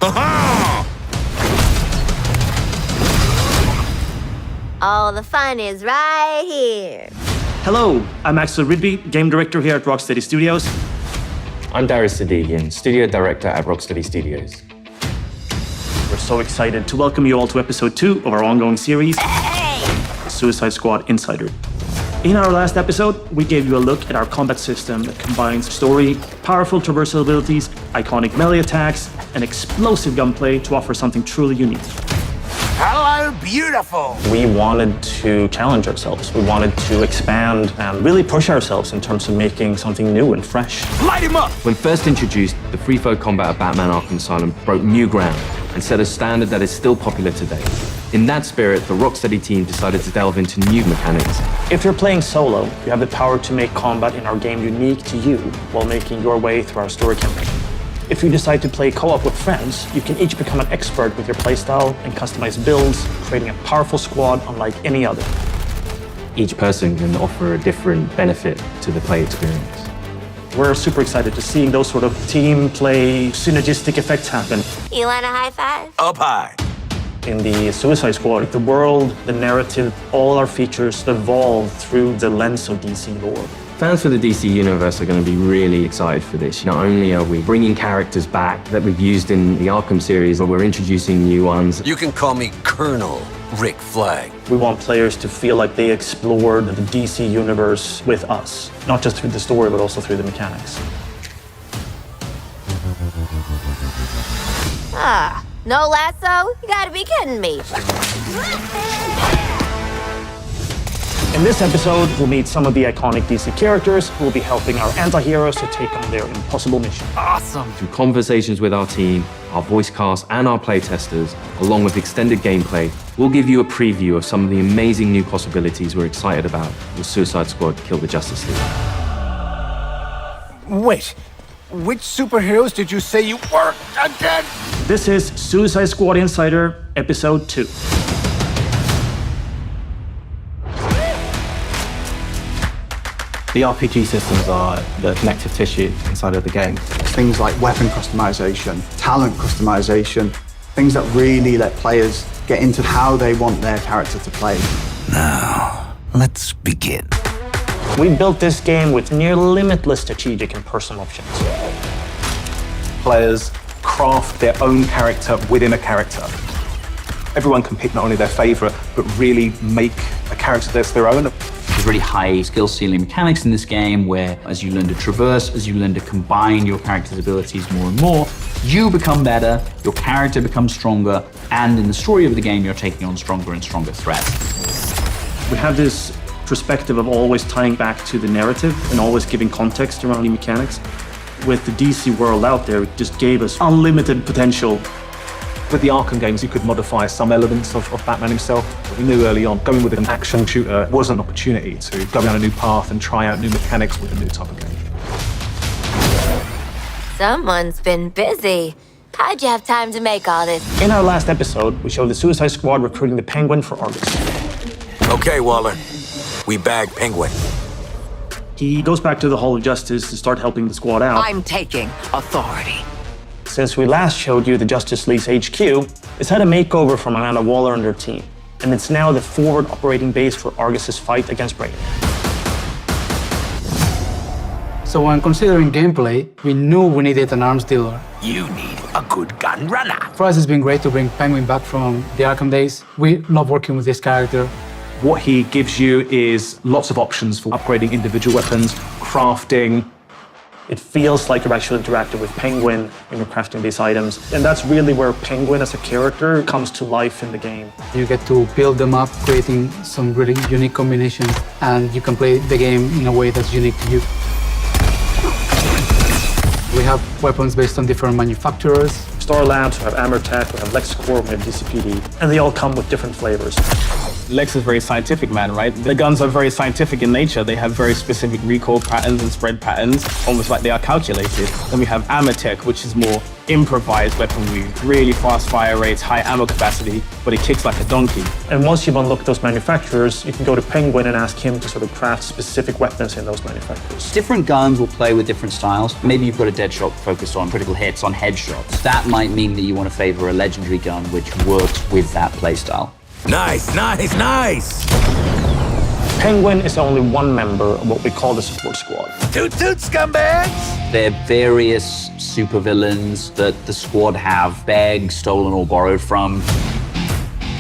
All the fun is right here. Hello, I'm Axel Rydby, game director here at Rocksteady Studios. I'm Darius Sadigian, studio director at Rocksteady Studios. We're so excited to welcome you all to episode 2 of our ongoing series, Suicide Squad Insider. In our last episode, we gave you a look at our combat system that combines story, powerful traversal abilities, iconic melee attacks, and explosive gunplay to offer something truly unique. Hello, beautiful! We wanted to challenge ourselves. We wanted to expand and really push ourselves in terms of making something new and fresh. Light him up! When first introduced, the free-flow combat of Batman Arkham Asylum broke new ground and set a standard that is still popular today. In that spirit, the Rocksteady team decided to delve into new mechanics. If you're playing solo, you have the power to make combat in our game unique to you while making your way through our story campaign. If you decide to play co-op with friends, you can each become an expert with your playstyle and customize builds, creating a powerful squad unlike any other. Each person can offer a different benefit to the play experience. We're super excited to see those sort of team play, synergistic effects happen. You want a high five? Up high. In the Suicide Squad, the world, the narrative, all our features evolve through the lens of DC lore. Fans for the DC Universe are going to be really excited for this. Not only are we bringing characters back that we've used in the Arkham series, but we're introducing new ones. You can call me Colonel Rick Flag. We want players to feel like they explored the DC Universe with us, not just through the story, but also through the mechanics. Ah, no lasso? You gotta be kidding me. In this episode, we'll meet some of the iconic DC characters who will be helping our anti-heroes to take on their impossible mission. Awesome. Through conversations with our team, our voice cast, and our playtesters, along with extended gameplay, we'll give you a preview of some of the amazing new possibilities we're excited about with Suicide Squad Kill the Justice League. Wait, which superheroes did you say you were again? This is Suicide Squad Insider, Episode 2. The RPG systems are the connective tissue inside of the game. Things like weapon customization, talent customization, things that really let players get into how they want their character to play. Now, let's begin. We built this game with near limitless strategic and personal options. Players craft their own character within a character. Everyone can pick not only their favorite, but really make a character that's their own. There's really high skill ceiling mechanics in this game where as you learn to traverse, as you learn to combine your character's abilities more and more, you become better, your character becomes stronger, and in the story of the game, you're taking on stronger and stronger threats. We have this perspective of always tying back to the narrative and always giving context around the mechanics. With the DC world out there, it just gave us unlimited potential. With the Arkham games, you could modify some elements of Batman himself. We knew early on, going with an action shooter was an opportunity to go down a new path and try out new mechanics with a new type of game. Someone's been busy. How'd you have time to make all this? In our last episode, we showed the Suicide Squad recruiting the Penguin for Argus. Okay, Waller. We bagged Penguin. He goes back to the Hall of Justice to start helping the squad out. I'm taking authority. Since we last showed you the Justice League's HQ, it's had a makeover from Amanda Waller and her team, and it's now the forward operating base for Argus's fight against Brainiac. So when considering gameplay, we knew we needed an arms dealer. You need a good gun runner. For us, it's been great to bring Penguin back from the Arkham days. We love working with this character. What he gives you is lots of options for upgrading individual weapons, crafting. It feels like you're actually interacting with Penguin when you're crafting these items, and that's really where Penguin as a character comes to life in the game. You get to build them up, creating some really unique combinations, and you can play the game in a way that's unique to you. We have weapons based on different manufacturers. Star Labs, we have Armor Tech, we have LexCorp, we have DCPD, and they all come with different flavors. Lex is a very scientific man, right? The guns are very scientific in nature. They have very specific recoil patterns and spread patterns, almost like they are calculated. Then we have Amatech, which is more improvised weaponry, really fast fire rates, high ammo capacity, but it kicks like a donkey. And once you've unlocked those manufacturers, you can go to Penguin and ask him to sort of craft specific weapons in those manufacturers. Different guns will play with different styles. Maybe you've got a Deadshot focused on critical hits, on headshots. That might mean that you want to favor a legendary gun which works with that playstyle. Nice, nice, nice! Penguin is only one member of what we call the support squad. Toot toot, scumbags! There are various supervillains that the squad have begged, stolen, or borrowed from.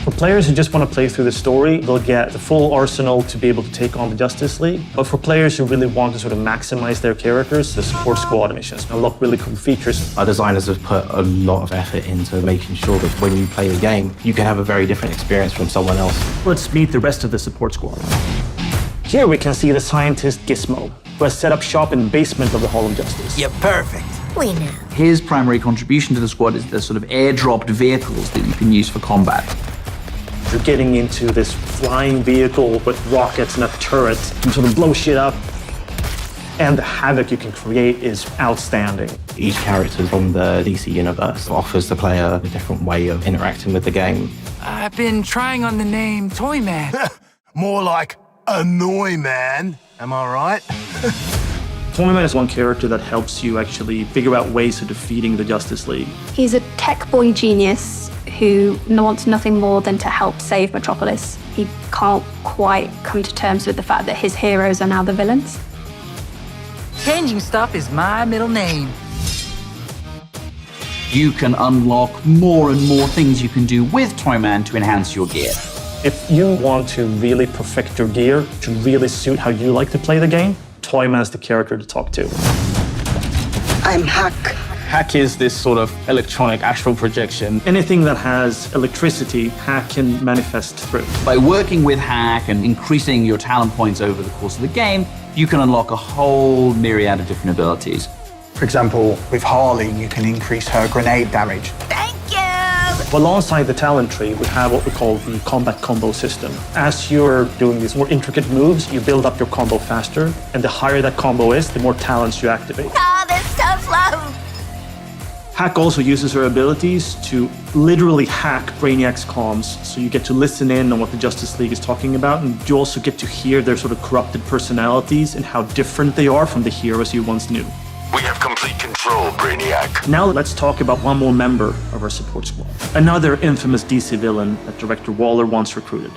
For players who just want to play through the story, they'll get the full arsenal to be able to take on the Justice League. But for players who really want to sort of maximize their characters, the support squad missions unlock really cool features. Our designers have put a lot of effort into making sure that when you play the game, you can have a very different experience from someone else. Let's meet the rest of the support squad. Here we can see the scientist Gizmo, who has set up shop in the basement of the Hall of Justice. You're perfect. We know. His primary contribution to the squad is the sort of airdropped vehicles that you can use for combat. You're getting into this flying vehicle with rockets and a turret and sort of blow shit up. And the havoc you can create is outstanding. Each character from the DC universe offers the player a different way of interacting with the game. I've been trying on the name Toyman. More like Annoy Man. Am I right? Toyman is one character that helps you actually figure out ways of defeating the Justice League. He's a tech boy genius who wants nothing more than to help save Metropolis. He can't quite come to terms with the fact that his heroes are now the villains. Changing stuff is my middle name. You can unlock more and more things you can do with Toyman to enhance your gear. If you want to really perfect your gear to really suit how you like to play the game, Toyman's the character to talk to. I'm Hack. Hack is this sort of electronic astral projection. Anything that has electricity, Hack can manifest through. By working with Hack and increasing your talent points over the course of the game, you can unlock a whole myriad of different abilities. For example, with Harley, you can increase her grenade damage. Thank you! Alongside the talent tree, we have what we call the combat combo system. As you're doing these more intricate moves, you build up your combo faster, and the higher that combo is, the more talents you activate. Oh, this tough love! Hack also uses her abilities to literally hack Brainiac's comms, so you get to listen in on what the Justice League is talking about, and you also get to hear their sort of corrupted personalities and how different they are from the heroes you once knew. We have complete control, Brainiac. Now let's talk about one more member of our support squad. Another infamous DC villain that Director Waller once recruited.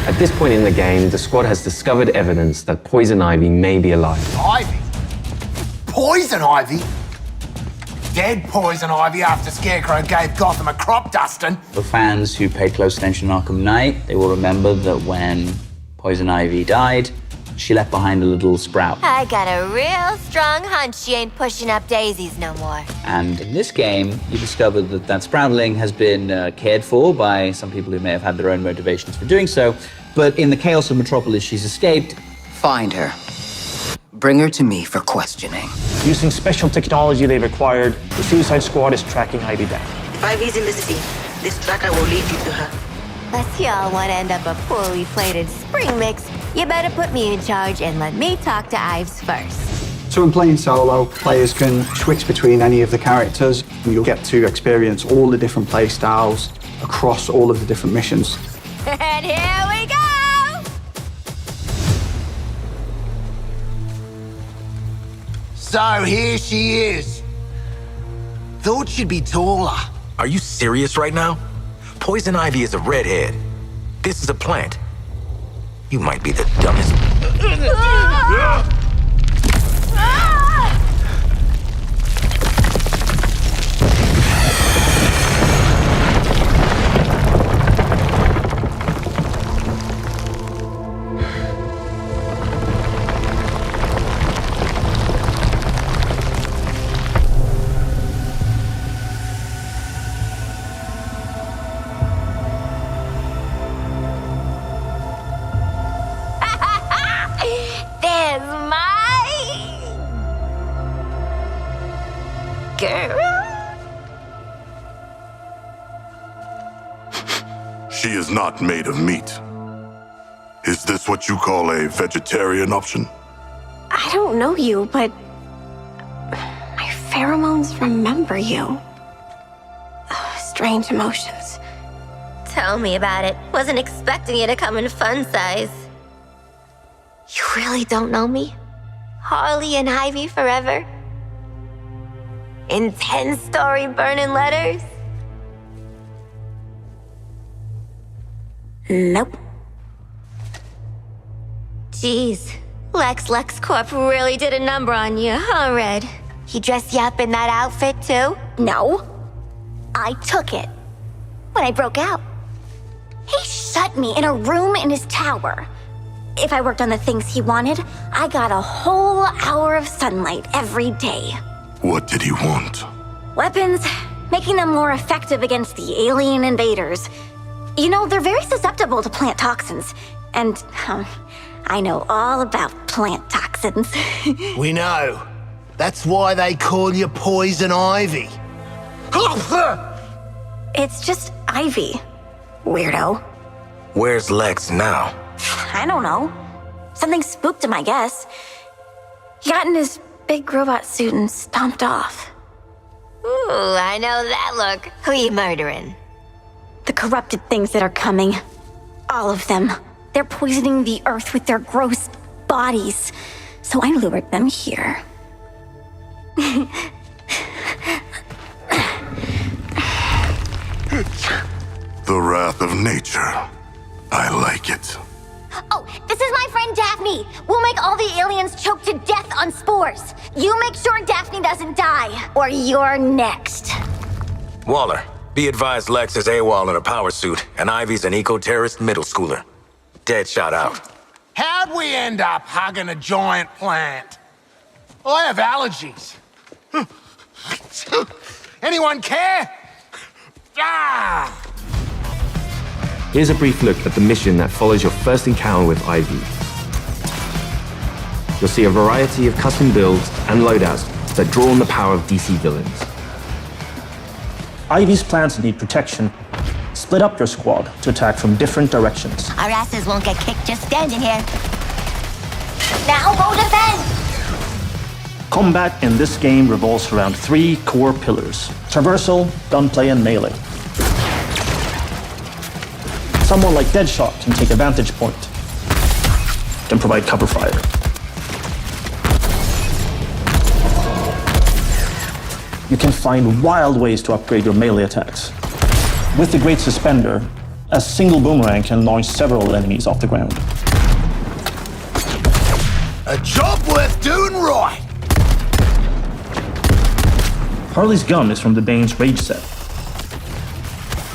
At this point in the game, the squad has discovered evidence that Poison Ivy may be alive. Ivy? Poison Ivy? Dead Poison Ivy after Scarecrow gave Gotham a crop dusting. For fans who paid close attention to Arkham Knight, they will remember that when Poison Ivy died, she left behind a little sprout. I got a real strong hunch she ain't pushing up daisies no more. And in this game, you discover that that sproutling has been cared for by some people who may have had their own motivations for doing so. But in the chaos of Metropolis, she's escaped. Find her. Bring her to me for questioning. Using special technology they've acquired, the Suicide Squad is tracking Ivy down. If Ivy's in the city, this tracker will lead you to her. Unless y'all want to end up a poorly plated spring mix, you better put me in charge and let me talk to Ives first. So in playing solo, players can switch between any of the characters. You'll get to experience all the different play styles across all of the different missions. And here we go! So here she is. Thought she'd be taller. Are you serious right now? Poison Ivy is a redhead. This is a plant. You might be the dumbest. is not made of meat. Is this what you call a vegetarian option? I don't know you, but my pheromones remember you. Strange emotions. Tell me about it. Wasn't expecting you to come in fun size. You really don't know me? Harley and Ivy forever? In 10-story burning letters? Nope. Jeez, LexCorp really did a number on you, huh, Red? He dressed you up in that outfit, too? No. I took it. When I broke out. He shut me in a room in his tower. If I worked on the things he wanted, I got a whole hour of sunlight every day. What did he want? Weapons, making them more effective against the alien invaders. You know, they're very susceptible to plant toxins. And, I know all about plant toxins. We know. That's why they call you Poison Ivy. It's just Ivy, weirdo. Where's Lex now? I don't know. Something spooked him, I guess. He got in his big robot suit and stomped off. Ooh, I know that look. Who you murdering? The corrupted things that are coming. All of them. They're poisoning the earth with their gross bodies. So I lured them here. The wrath of nature. I like it. Oh, this is my friend Daphne. We'll make all the aliens choke to death on spores. You make sure Daphne doesn't die, or you're next. Waller, be advised Lex is AWOL in a power suit, and Ivy's an eco-terrorist middle schooler. Deadshot out. How'd we end up hugging a giant plant? I have allergies. Anyone care? Ah! Here's a brief look at the mission that follows your first encounter with Ivy. You'll see a variety of custom builds and loadouts that draw on the power of DC villains. Ivy's plans need protection. Split up your squad to attack from different directions. Our asses won't get kicked just standing here. Now go defend! Combat in this game revolves around 3 core pillars: traversal, gunplay, and melee. Someone like Deadshot can take a vantage point, can provide cover fire. You can find wild ways to upgrade your melee attacks. With the Great Suspender, a single boomerang can launch several enemies off the ground. A job worth doing right! Harley's gun is from the Bane's Rage set.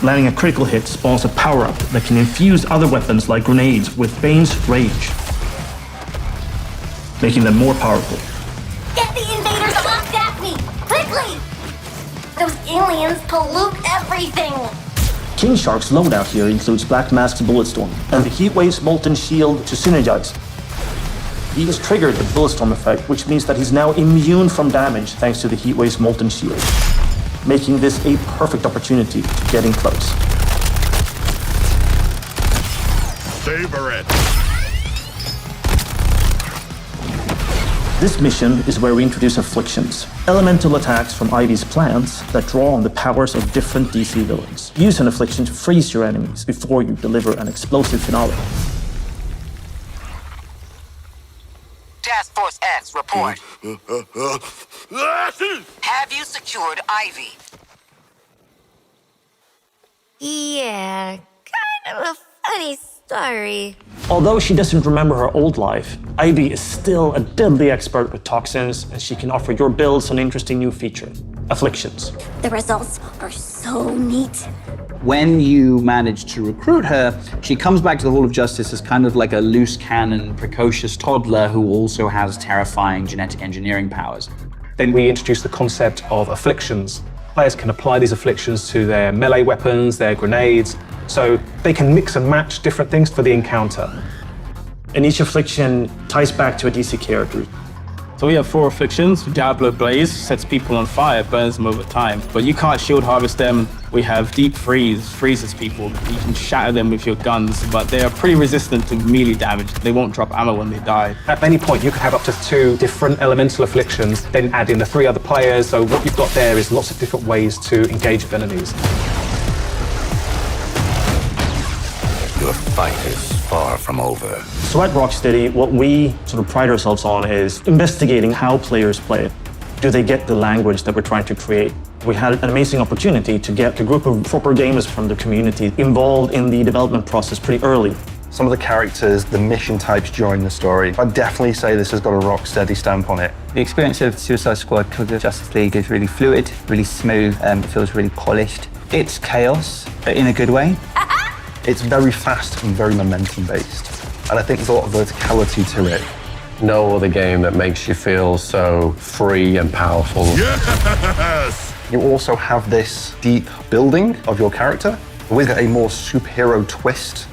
Landing a critical hit spawns a power-up that can infuse other weapons like grenades with Bane's Rage, making them more powerful. Get the invaders off Daphne! Quickly! Those aliens pollute everything! King Shark's loadout here includes Black Mask's Bulletstorm and the Heatwave's Molten Shield to synergize. He has triggered the Bulletstorm effect, which means that he's now immune from damage thanks to the Heatwave's Molten Shield, making this a perfect opportunity to get in close. Savor it! This mission is where we introduce afflictions, elemental attacks from Ivy's plans that draw on the powers of different DC villains. Use an affliction to freeze your enemies before you deliver an explosive finale. Task Force X, report. Have you secured Ivy? Yeah, kind of a funny story. Although she doesn't remember her old life, Ivy is still a deadly expert with toxins, and she can offer your builds an interesting new feature: afflictions. The results are so neat. When you manage to recruit her, she comes back to the Hall of Justice as kind of like a loose cannon, precocious toddler who also has terrifying genetic engineering powers. Then we introduce the concept of afflictions. Players can apply these afflictions to their melee weapons, their grenades, so they can mix and match different things for the encounter. And each affliction ties back to a DC character. So we have 4 afflictions. Diablo Blaze sets people on fire, burns them over time. But you can't shield harvest them. We have Deep Freeze, freezes people. You can shatter them with your guns, but they are pretty resistant to melee damage. They won't drop ammo when they die. At any point, you can have up to 2 different elemental afflictions, then add in the 3 other players. So what you've got there is lots of different ways to engage with enemies. Your fight is far from over. So at Rocksteady, what we sort of pride ourselves on is investigating how players play. Do they get the language that we're trying to create? We had an amazing opportunity to get a group of proper gamers from the community involved in the development process pretty early. Some of the characters, the mission types during the story, I'd definitely say this has got a Rocksteady stamp on it. The experience of Suicide Squad Kill the Justice League is really fluid, really smooth, it feels really polished. It's chaos, but in a good way. It's very fast and very momentum-based. And I think there's a lot of verticality to it. No other game that makes you feel so free and powerful. Yes! You also have this deep building of your character with a more superhero twist.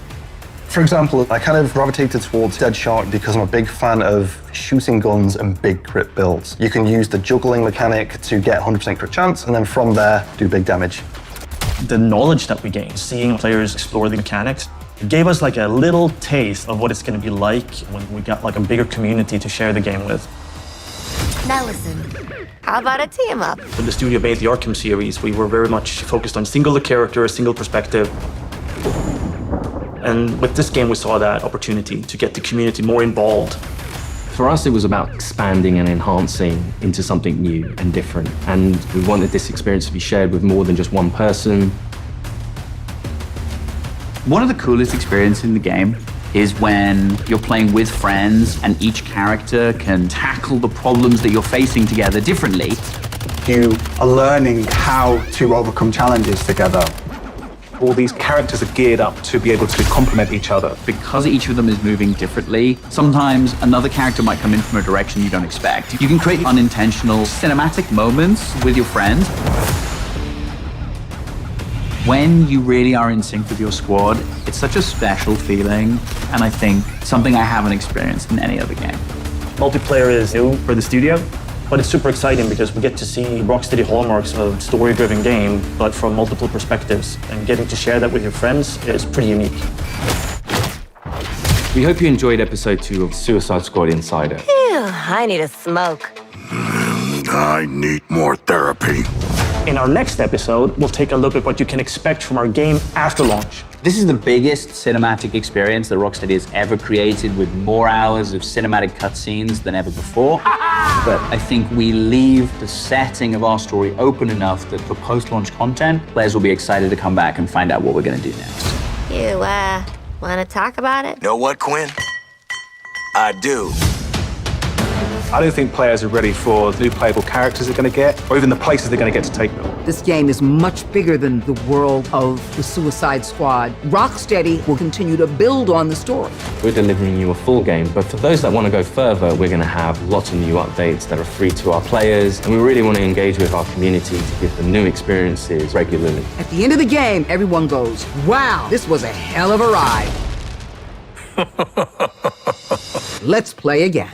For example, I kind of gravitated towards Dead Shark because I'm a big fan of shooting guns and big crit builds. You can use the juggling mechanic to get 100% crit chance, and then from there, do big damage. The knowledge that we gained, seeing players explore the mechanics, it gave us like a little taste of what it's going to be like when we got like a bigger community to share the game with. Now listen, how about a team up? When the studio made the Arkham series, we were very much focused on single character, single perspective. And with this game, we saw that opportunity to get the community more involved. For us, it was about expanding and enhancing into something new and different. And we wanted this experience to be shared with more than just one person. One of the coolest experiences in the game is when you're playing with friends and each character can tackle the problems that you're facing together differently. You are learning how to overcome challenges together. All these characters are geared up to be able to complement each other. Because each of them is moving differently, sometimes another character might come in from a direction you don't expect. You can create unintentional cinematic moments with your friends. When you really are in sync with your squad, it's such a special feeling, and I think something I haven't experienced in any other game. Multiplayer is new for the studio, but it's super exciting because we get to see Rocksteady hallmarks of a story-driven game, but from multiple perspectives. And getting to share that with your friends is pretty unique. We hope you enjoyed episode 2 of Suicide Squad Insider. Phew, I need a smoke. I need more therapy. In our next episode, we'll take a look at what you can expect from our game after launch. This is the biggest cinematic experience that Rocksteady has ever created, with more hours of cinematic cutscenes than ever before. But I think we leave the setting of our story open enough that for post-launch content, players will be excited to come back and find out what we're going to do next. You, want to talk about it? Know what, Quinn? I do. I don't think players are ready for the new playable characters they're going to get, or even the places they're going to get to take them. This game is much bigger than the world of the Suicide Squad. Rocksteady will continue to build on the story. We're delivering you a full game, but for those that want to go further, we're going to have lots of new updates that are free to our players, and we really want to engage with our community to give them new experiences regularly. At the end of the game, everyone goes, wow, this was a hell of a ride. Let's play again.